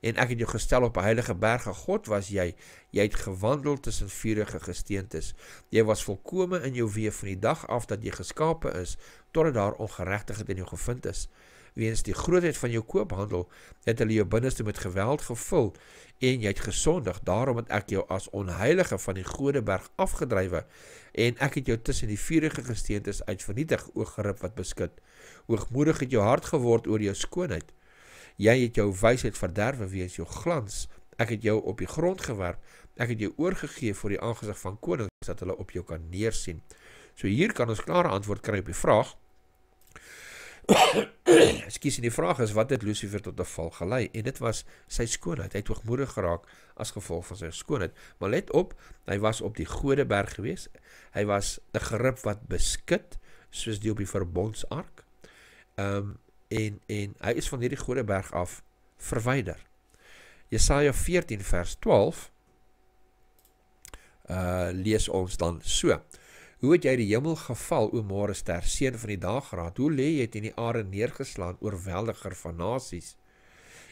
en ek het jou gestel op 'n heilige berg, God was jy het gewandel tussen vurige gesteentes. Jy was volkome in jou weë van die dag af dat jy geskape is, totdat daar ongeregtigheid in jou gevind is. Weens die grootheid van jou koophandel, het hulle jou binneste met geweld gevul, en jy het gesondig, daarom het ek jou as onheilige van die Godeberg afgedrywe, en ek het jou tussen die vurige gesteentes uitvernietig, o gerib wat beskit. Hoogmoedig het jou hart geword oor jou skoonheid. Jy het jou wysheid verderwe weens jou glans. Ek het jou op die grond gewerp. Ek het jou oorgegee voor die aangesig van konings, dat hulle op jou kan neersien. So hier kan ons klare antwoord kry op die vraag. Ekskuus, en die vraag is, wat het Lucifer tot 'n val gelei? En dit was sy skoonheid. Hy het hoogmoedig geraak as gevolg van sy skoonheid. Maar let op, hy was op die Godeberg gewees. Hy was 'n gerib wat beskit, soos die op die verbondsark. En hy is van hierdie Godeberg af verwyder. Jesaja 14 vers 12 lees ons dan so. Hoe het jy die hemel geval, o Morgenster, seun van die dageraad? Hoe lê jy in die aarde neergeslaan, oorweldiger van nasies?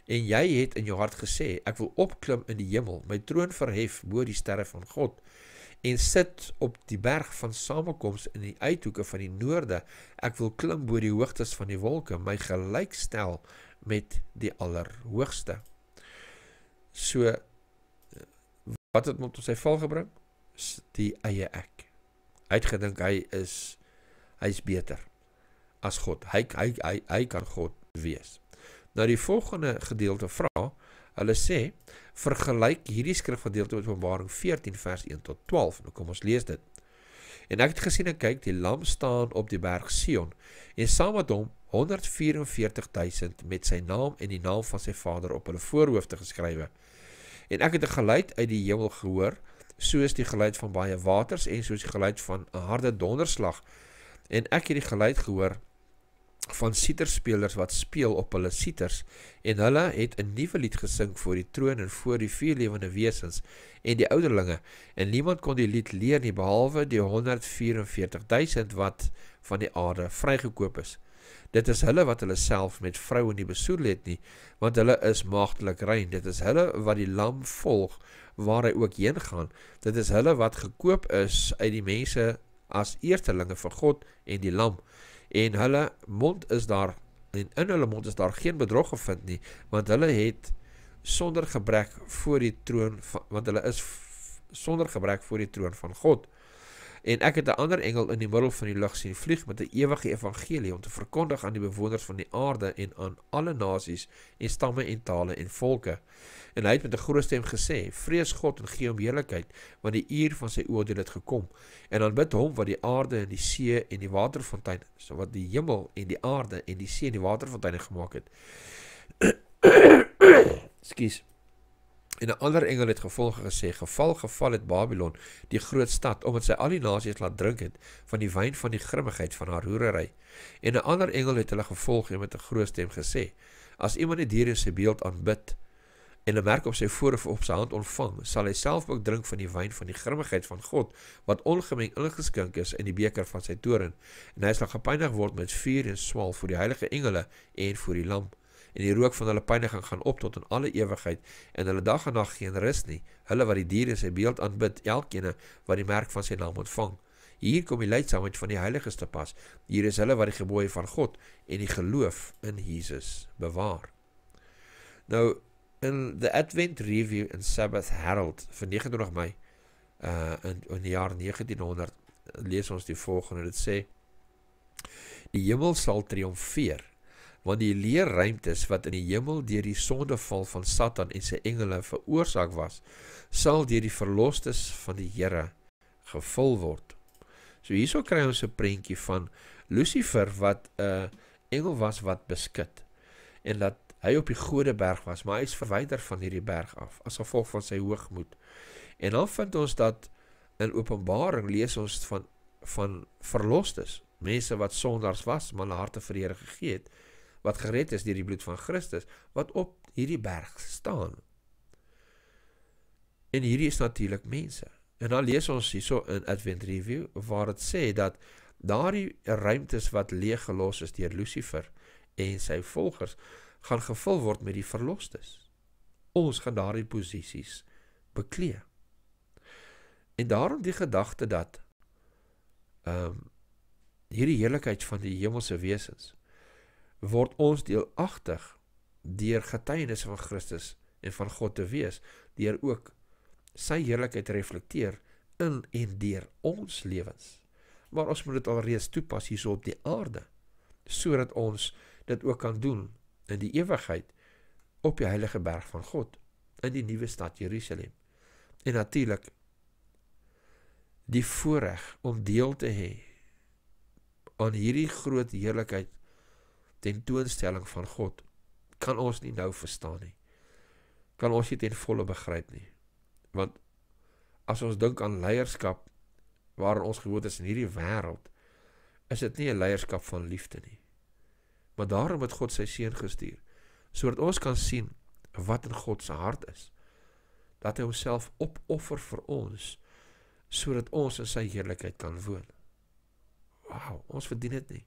En jy het in jou hart gesê, ek wil opklim in die hemel, my troon verhef bo die sterre van God, en sit op die berg van samekoms in die uithoeke van die noorde, ek wil klim bo die hoogtes van die wolke, my gelyk stel met die Allerhoogste. So, wat het met sy val gebring? Die eie ek. Hy het gedink hy is beter as God. Hy kan God wees. Nou die volgende gedeelte vra, hulle sê, vergelyk hierdie skrifgedeelte met Openbaring 14 vers 1 tot 12. Nou kom ons lees dit. En ek het gesien en kyk, die lam staan op die berg Sion, en saam met hom 144.000 met sy naam en die naam van sy Vader op hulle voorhoofde geskrywe. En ek het 'n geluid uit die hemel gehoor, soos die geluid van baie waters en soos die geluid van 'n harde donderslag. En ek het die geluid gehoor van siterspelers wat speel op hulle siters, en hulle het 'n nuwe lied gesing voor die troon en voor die vier lewende wesens en die ouderlinge, en niemand kon die lied leer nie, behalwe die 144.000 wat van die aarde vrygekoop is. Dit is hulle wat hulle self met vroue nie besoedel het nie, want hulle is maagdelik rein. Dit is hulle wat die lam volg, waar hy ook heen gaan. Dit is hulle wat gekoop is uit die mense as eerstelinge vir God en die lam. En hulle mond is daar, en in hulle mond is daar geen bedrog gevind nie, want hulle het sonder gebrek voor die troon van, want hulle is sonder gebrek voor die troon van God. En ek het 'n ander engel in die middel van die lug sien vlieg met 'n ewige evangelie om te verkondig aan die bewoners van die aarde en aan alle nasies en stamme en tale en volke. En hy het met 'n groot stem gesê, vrees God en gee hom heerlikheid, want die uur van sy oordeel het gekom. En aanbid hom wat die aarde en die see en die waterfontein, so wat die hemel en die aarde en die see en die waterfonteine gemaak het. Ekskuus. En 'n ander engel het gevolge gesê, geval het Babylon, die groot stad, omdat sy al die nasies laat drink het van die wyn van die grimmigheid van haar hoerery. En 'n ander engel het hulle gevolg en met 'n groot stem gesê, as iemand die dier in sy beeld aanbid, en 'n merk op sy voorhoof of op sy hand ontvang, sal hy self ook drink van die wyn van die grimmigheid van God, wat ongemeng ingeskink is in die beker van sy toorn, en hy sal gepynig word met vuur en swaal voor die heilige engele en voor die lam. En die rook van hulle pyniging gaan op tot in alle ewigheid, en hulle dag en nag geen rus nie, hulle wat die dier in sy beeld aanbid, elkene wat die merk van sy naam ontvang. Hier kom die leidsaamheid van die heiliges te pas, hier is hulle wat die gebooie van God en die geloof in Jesus bewaar. Nou, in the Advent Review and Sabbath Herald van 29 Mei in die jaar 1900 lees ons die volgende, dit sê, die hemel sal triomfeer, want die leerruimtes wat in die hemel deur die sondeval van Satan en sy engele veroorsaak was, sal deur die verlostes van die Here gevul word. So hierso kry ons 'n prentjie van Lucifer wat 'n engel was wat beskit, en dat hy op die Godeberg was, maar hy is verwyder van hierdie berg af, as gevolg van sy hoogmoed. En dan vind ons dat, in Openbaring lees ons van verlostes, mense wat sondaars was, maar hulle harte vir die Here gegee het, wat gered is deur die bloed van Christus, wat op hierdie berg staan. En hierdie is natuurlik mense. En dan lees ons hierso in Advent Review, waar het sê dat daardie ruimtes wat leeg gelos is deur Lucifer en sy volgers, gaan gevul word met die verlostes. Ons gaan daardie posisies beklee. En daarom die gedagte dat hierdie heerlikheid van die hemelse wesens word ons deelagtig deur getuienis van Christus en van God te wees, deur ook sy heerlikheid reflekteer in en deur ons lewens. Maar ons moet dit alreeds toepas hierso op die aarde, sodat ons dit ook kan doen in die ewigheid op die heilige berg van God, in die nuwe stad Jerusalem. En natuurlik die voorreg om deel te hê aan hierdie groot heerlikheid tentoonstelling van God, kan ons nie nou verstaan nie. Kan ons nie ten volle begryp nie. Want as ons dink aan leierskap waarin ons gewoond is in hierdie wêreld, is dit nie 'n leierskap van liefde nie. Maar daarom het God sy seun gestuur, sodat ons kan sien wat in God se hart is. Dat hy homself opoffer vir ons, sodat ons in sy heerlikheid kan woon. Wauw, ons verdien dit nie.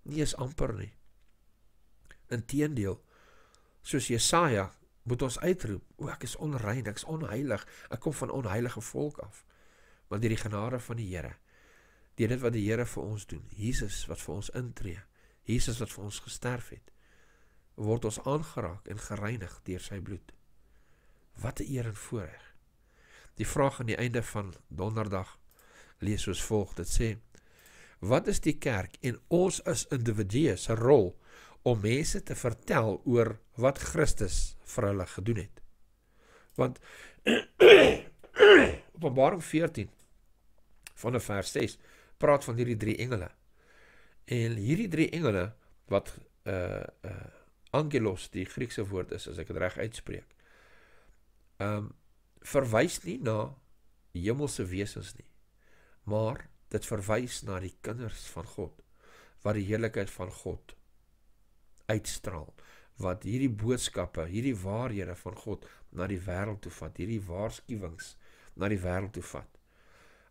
Nie eens amper nie. Inteendeel, soos Jesaja, moet ons uitroep, ek is onrein, ek is onheilig, ek kom van onheilige volk af. Maar deur die genade van die Here, deur dit wat die Here vir ons doen, Jesus wat vir ons intree, Jesus wat vir ons gesterf het, word ons aangeraak en gereinig deur sy bloed. Wat 'n eer en voorreg. Die vraag aan die einde van donderdag lees soos volg, dit sê, wat is die kerk en ons as individue se rol om mense te vertel oor wat Christus vir hulle gedoen het? Want Openbaring 14 van vers 6 praat van hierdie 3 engele. En hierdie 3 engele wat angelos die Griekse woord is, as ek dit reg uitspreek, verwys nie na hemelse wesens nie, maar dit verwys na die kinders van God, wat die heerlikheid van God uitstraal, wat hierdie boodskappe, hierdie waarhede van God na die wêreld toe vat, hierdie waarskuwings na die wêreld toe vat,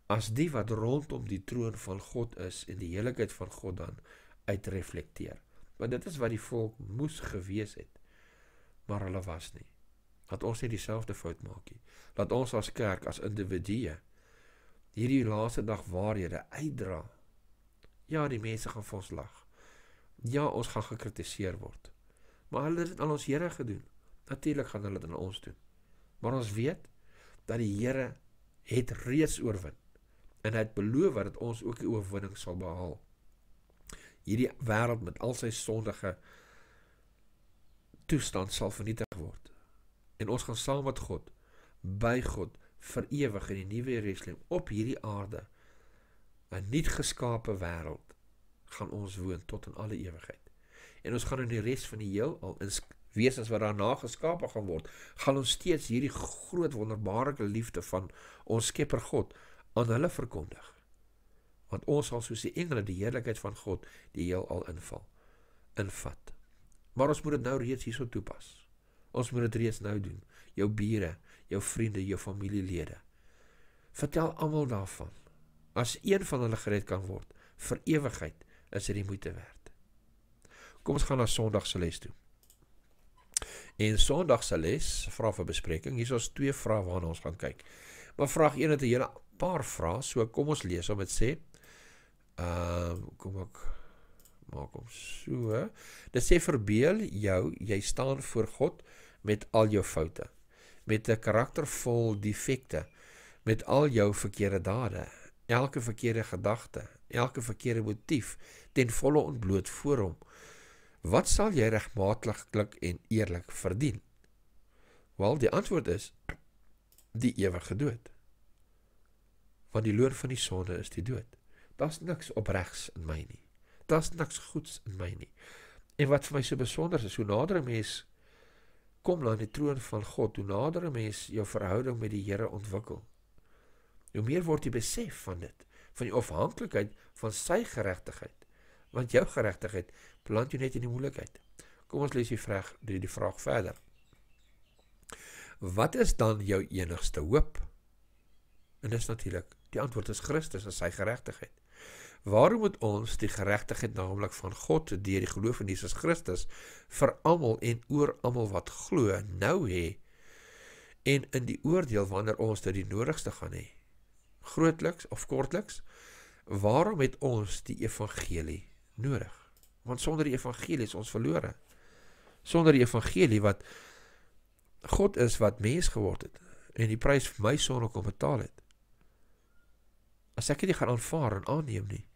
as die wat rondom die troon van God is en die heerlikheid van God dan uitreflekteer. Want dit is wat die volk moes gewees het, maar hulle was nie. Laat ons nie dieselfde fout maak nie. Laat ons as kerk, as individue, hierdie laaste dag waarhede uitdra. Ja, die mense gaan vir ons lag. Ja, ons gaan gekritiseer word. Maar hulle het dit aan ons Here gedoen. Natuurlik gaan hulle dit aan ons doen. Maar ons weet dat die Here het reeds oorwin. En hy het beloof dat ons ook die oorwinning sal behaal. Hierdie wêreld met al sy sondige toestand sal vernietig word. En ons gaan saam met God, by God, vir ewig in die nuwe Jerusalem, op hierdie aarde, 'n nuut geskape wêreld, gaan ons woon tot in alle ewigheid. En ons gaan in die res van die heelal wesens wat daarna geskape gaan word, gaan ons steeds hierdie groot wonderbaarlike liefde van ons Skepper God aan hulle verkondig. Want ons sal soos die engele die heerlikheid van God die heelal invat. Maar ons moet dit nou reeds hierso toepas. Ons moet dit reeds nou doen. Jou bure, jou vriende, jou familielede. Vertel almal daarvan. As een van hulle gered kan word, vir ewigheid, is dit die moeite werd. Kom ons gaan na Sondag se les toe. En Sondag se les, vra vir bespreking, hier is ons 2 vrae waarna ons gaan kyk. Maar vraag 1 het 'n hele paar vrae, so kom ons lees om dit sê. Kom ek maak hom so. Dit sê verbeel jou, jy staan voor God met al jou foute, met 'n karakter vol defekte, met al jou verkeerde dade, elke verkeerde gedagte, elke verkeerde motief, ten volle ontbloot voor hom. Wat sal jy regmatiglik en eerlik verdien? Wel, die antwoord is, die ewige dood. Want die loon van die sonde is die dood. Daar's niks opregs in my nie. Daar's niks goeds in my nie. En wat vir my so besonder is, hoe nader 'n mens kom na die troon van God, hoe nader 'n mens jou verhouding met die Here ontwikkel, hoe meer word jy besef van dit, van die afhanklikheid van sy geregtigheid, want jou geregtigheid plant jou net in die moeilikheid. Kom ons lees die vraag verder. Wat is dan jou enigste hoop? En dis natuurlik, die antwoord is Christus en sy geregtigheid. Waarom moet ons die geregtigheid naamlik van God deur die geloof in Jesus Christus vir almal en oor almal wat glo nou hê en in die oordeel wanneer ons dit die nodigste gaan hê? Grootliks of kortliks, waarom het ons die evangelie nodig? Want sonder die evangelie is ons verlore. Sonder die evangelie wat God is wat mens geword het en die prys vir my sonde kom betaal het. As ek dit nie gaan aanvaar en aanneem nie,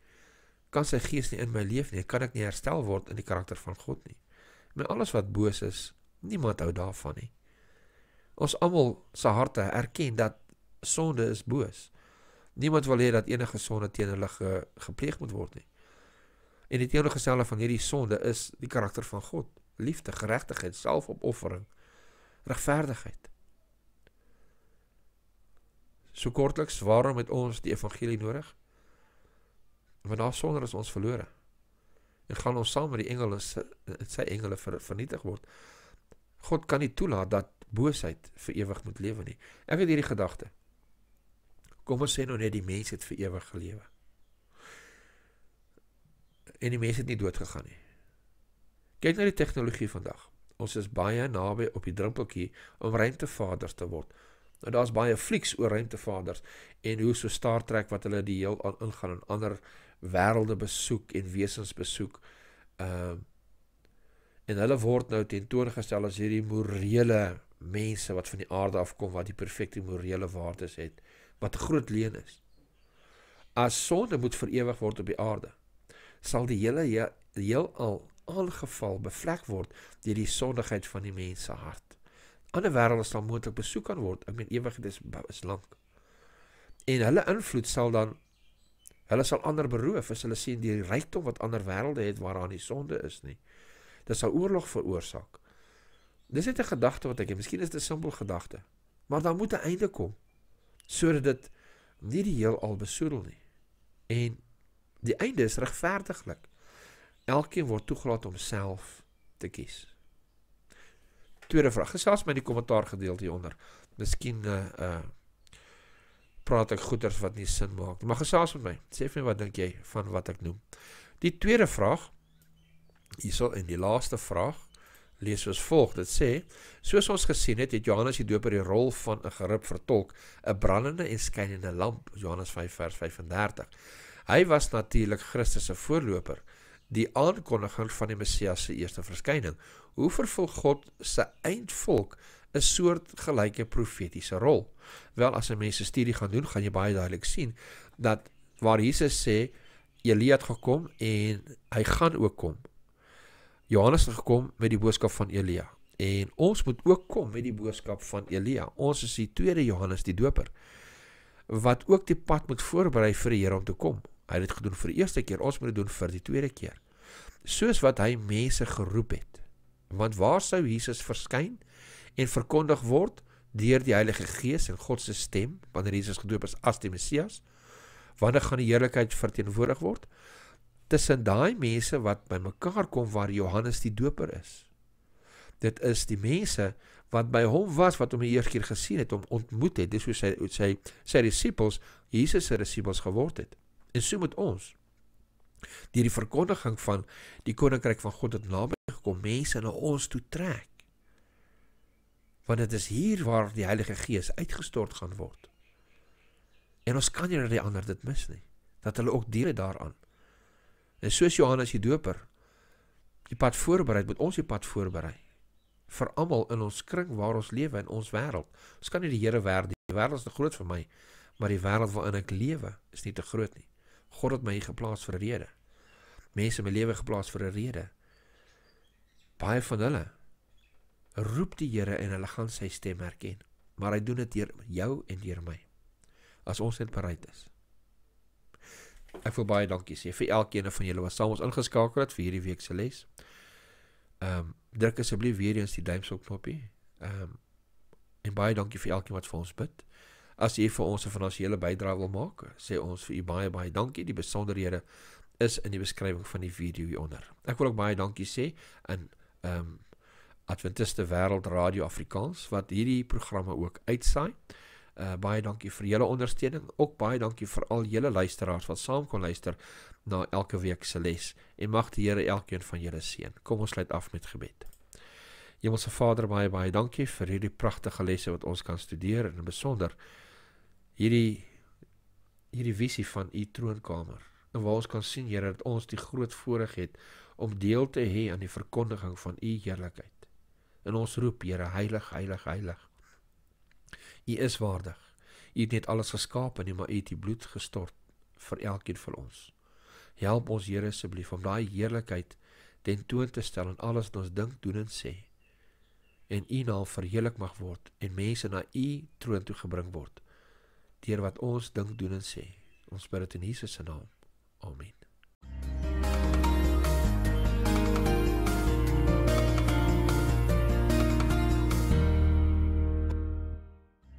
kan sy gees nie in my leef nie, kan ek nie herstel word in die karakter van God nie. Met alles wat boos is, niemand hou daarvan nie. Ons almal se harte erken dat sonde is boos. Niemand wil hê dat enige sonde teen hulle gepleeg moet word nie. En die teenoorgestelde van hierdie sonde is die karakter van God. Liefde, geregtigheid, selfopoffering, regverdigheid. So kortliks, waarom het ons die evangelie nodig? Want daar sonder is ons verlore. En gaan ons saam met die engele, sy engele vernietig word. God kan nie toelaat dat boosheid vir ewig moet lewe nie. Ek het hierdie gedagte. Kom ons sê nou net die mens het vir ewig gelewe. En die mens het nie dood gegaan nie. Kyk na die tegnologie vandag. Ons is baie naby op die drempeltjie om ruimtevaders te word. Nou daar's baie flieks oor ruimtevaders en hoe so Star Trek wat hulle die heel al ingaan en ander wêrelde besoek en wesens besoek. En hulle word nou tentoongestel as hierdie morele mense wat van die aarde afkom, wat die perfekte morele waardes het, wat 'n groot leuen is. As sonde moet vir ewig word op die aarde, sal die hele heelal aangeval, bevlek word deur die sondigheid van die mens se hart. Ander wêrelde sal moontlik besoek kan word, ek meen ewigheid is lank. En hulle invloed sal dan, hulle sal ander beroof, as hulle sien die rykdom wat ander wêrelde het waaraan die sonde is nie. Dit sal oorlog veroorsaak. Dis net 'n gedagte wat ek het, miskien is dit 'n simpel gedagte, maar daar moet 'n einde kom, sodat dit nie die heelal besoedel nie. En die einde is regverdiglik. Elkeen word toegelaat om self te kies. Tweede vraag, gesels my die kommentaar gedeelte hieronder. Miskien praat ek goeders wat nie sin maak. Maar gesels met my, sê vir my wat dink jy van wat ek noem. Die tweede vraag, hierso in die laaste vraag, lees soos volg, dit sê, soos ons gesien het Johannes die Doper die rol van 'n gerib vertolk, 'n brandende en skynende lamp, Johannes 5 vers 35. Hy was natuurlik Christus se voorloper, die aankondiger van die Messias se eerste verskyning. Hoe vervul God se eindvolk 'n soort gelyke profetiese rol? Wel, as 'n mens 'n studie gaan doen, gaan jy baie duidelik sien, dat waar Jesus sê, Elia het gekom en hy gaan ook kom. Johannes het gekom met die boodskap van Elia. En ons moet ook kom met die boodskap van Elia. Ons is die tweede Johannes die Doper, wat ook die pad moet voorberei vir die Here om te kom. Hy het dit gedoen vir die eerste keer, ons moet dit doen vir die tweede keer. Soos wat hy mense geroep het, Want waar sou Jesus verskyn en verkondig word deur die Heilige Gees en God se stem, wanneer Jesus gedoop is as die Messias? Wanneer gaan die heerlikheid verteenwoordig word? Tussen daai mense wat by mekaar kom waar Johannes die Doper is. Dit is die mense wat by hom was, wat hom die eerste keer gesien het, hom ontmoet het, dis hoe sy disippels, Jesus se disippels geword het. En so moet ons, deur die verkondiging van die koninkryk van God het naby gekom, mense na ons toe trek. Want dit is hier waar die Heilige Gees uitgestort gaan word. En ons kan nie dat die ander dit mis nie, dat hulle ook deel het daaraan. En soos Johannes die Doper die pad voorberei, moet ons die pad voorberei. Vir almal in ons kring waar ons lewe, in ons wêreld. Ons kan nie die Here werd, die wêreld is te groot vir my, maar die wêreld waarin ek lewe is nie te groot nie. God het my hier geplaas vir 'n rede. Mense in my lewe geplaas vir 'n rede. Baie van hulle roep die Here en hulle gaan sy stem herken, maar hy doen dit deur jou en deur my, as ons net bereid is. Ek wil baie dankie sê vir elkeen van julle wat saam ons ingeskakel het vir hierdie week se les. Druk asseblief weer eens die duimsel knoppie. En baie dankie vir elkeen wat vir ons bid. As jy vir ons 'n finansiële bydrae wil maak, sê ons vir u baie dankie. Die besonderhede is in die beskrywing van die video hieronder. Ek wil ook baie dankie sê aan Adventiste Wêreld Radio Afrikaans wat hierdie programme ook uitsaai. Baie dankie vir julle ondersteuning, ook baie dankie vir al julle luisteraars wat saam kon luister na elke week se les, en mag die Here elkeen van julle seën. Kom ons sluit af met gebed. Hemelse Vader, baie dankie vir hierdie pragtige lesse wat ons kan studeer, en in besonder hierdie visie van u troonkamer, en waar ons kan sien, Here, dat ons die groot voorreg het om deel te hê aan die verkondiging van u heerlikheid. En ons roep, Here, heilig, heilig, heilig. U is waardig. U het net alles geskape nie, maar u het die bloed gestort vir elkeen van ons. Help ons, Here, asseblief om daai heerlikheid tentoon te stel in alles wat ons dink, doen en sê. En u naam verheerlik mag word en mense na u troon toe gebring word deur wat ons dink, doen en sê. Ons bid dit in Jesus se naam. Amen.